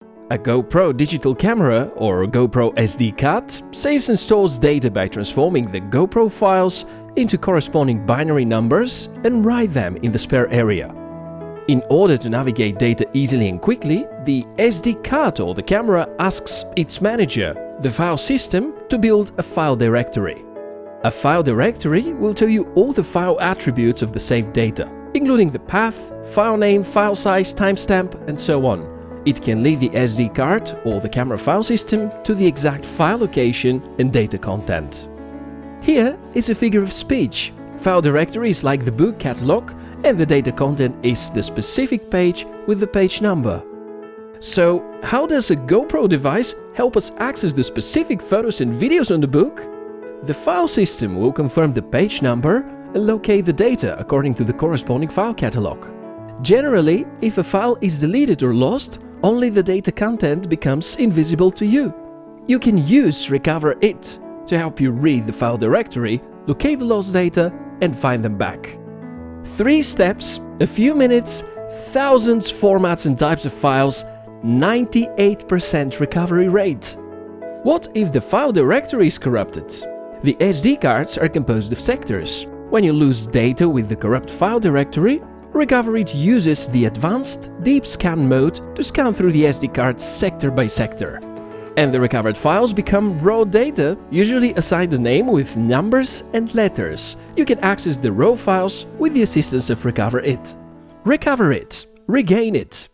A GoPro digital camera or GoPro SD card saves and stores data by transforming the GoPro files into corresponding binary numbers and write them in the spare area. In order to navigate data easily and quickly, the SD card or the camera asks its manager, the file system, to build a file directory. A file directory will tell you all the file attributes of the saved data, including the path, file name, file size, timestamp, and so on. It can lead the SD card or the camera file system to the exact file location and data content. Here is a figure of speech. File directory is like the book catalog, and the data content is the specific page with the page number. So, how does a GoPro device help us access the specific photos and videos on the book? The file system will confirm the page number and locate the data according to the corresponding file catalog. Generally, if a file is deleted or lost, only the data content becomes invisible to you. You can use Recoverit to help you read the file directory, locate the lost data, and find them back. 3 steps, a few minutes, thousands formats and types of files, 98% recovery rate. What if the file directory is corrupted? The SD cards are composed of sectors. When you lose data with the corrupt file directory, Recoverit uses the advanced deep scan mode to scan through the SD cards sector by sector. And the recovered files become raw data, usually assigned a name with numbers and letters. You can access the raw files with the assistance of Recoverit. Recoverit. Regain it.